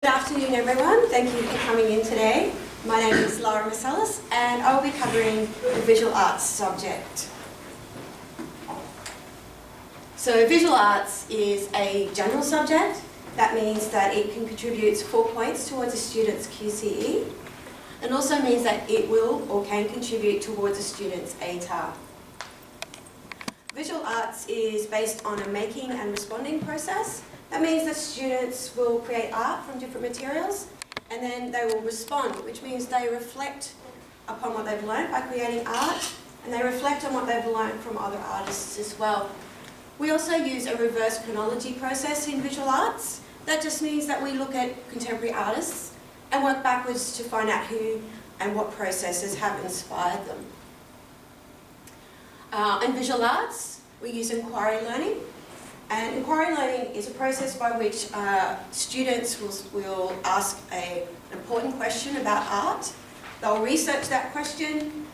Good afternoon everyone, thank you for coming in today. My name is Lara Marcellus and I will be covering the visual arts subject. So visual arts is a general subject. That means that it can contribute 4 points towards a student's QCE and also means that it will or can contribute towards a student's ATAR. Visual arts is based on a making and responding process. That means that students will create art from different materials and then they will respond, which means they reflect upon what they've learned by creating art and they reflect on what they've learned from other artists as well. We also use a reverse chronology process in visual arts. That just means that we look at contemporary artists and work backwards to find out who and what processes have inspired them. In visual arts, we use inquiry learning. And inquiry learning is a process by which students will ask an important question about art. They'll research that question,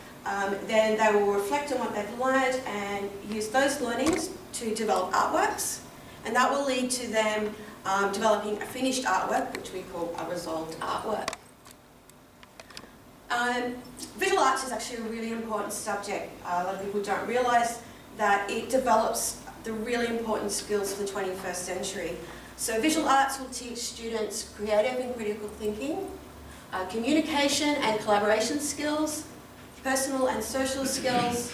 then they will reflect on what they've learned and use those learnings to develop artworks. And that will lead to them developing a finished artwork, which we call a resolved artwork. Visual arts is actually a really important subject. A lot of people don't realise that it develops the really important skills for the 21st century. So visual arts will teach students creative and critical thinking, communication and collaboration skills, personal and social skills,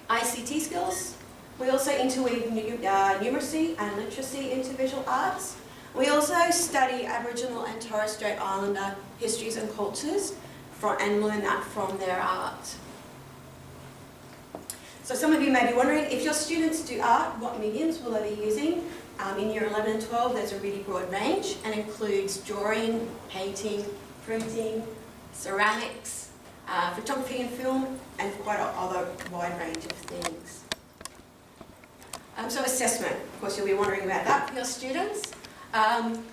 ICT skills. We also interweave numeracy and literacy into visual arts. We also study Aboriginal and Torres Strait Islander histories and cultures and learn that from their art. So some of you may be wondering, if your students do art, what mediums will they be using? In year 11 and 12, there's a really broad range and includes drawing, painting, printing, ceramics, photography and film, and quite another wide range of things. So assessment, of course you'll be wondering about that for your students.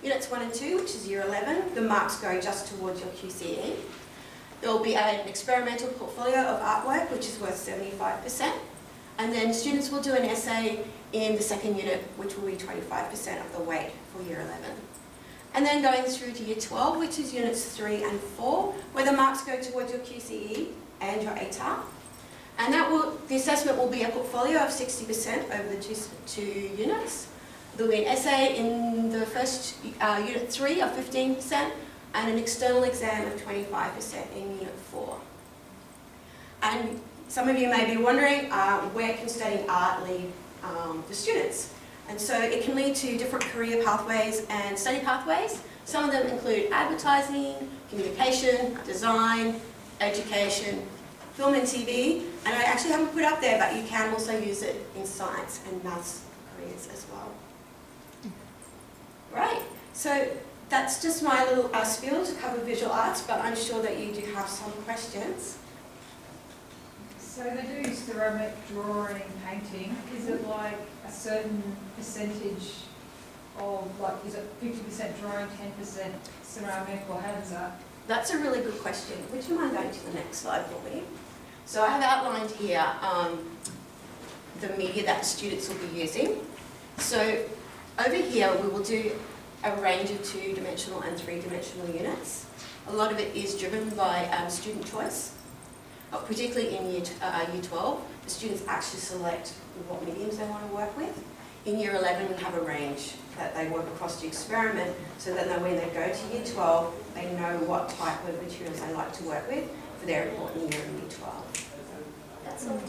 Units 1 and 2, which is year 11, the marks go just towards your QCE. There will be an experimental portfolio of artwork, which is worth 75%. And then students will do an essay in the second unit, which will be 25% of the weight for year 11. And then going through to year 12, which is units 3 and 4, where the marks go towards your QCE and your ATAR. And the assessment will be a portfolio of 60% over the two units. There will be an essay in the first unit 3 of 15%, and an external exam of 25% in Unit 4. And some of you may be wondering, where can studying art lead the students? And so it can lead to different career pathways and study pathways. Some of them include advertising, communication, design, education, film and TV, and I actually haven't put up there, but you can also use it in science and maths careers as well. Right, so that's just my little spiel to cover visual arts, but I'm sure that you do have some questions. So they do ceramic drawing, painting. Is it like a certain percentage of, like, is it 50% drawing, 10% ceramic, or how does that? That's a really good question. Would you mind going to the next slide for me? So I have outlined here the media that students will be using. So over here we will do a range of 2-dimensional and 3-dimensional units. A lot of it is driven by student choice, particularly in year 12. The students actually select what mediums they want to work with. In year 11 we have a range that they work across to experiment, so that when they go to year 12 they know what type of materials they like to work with for their important year in year 12. That's all.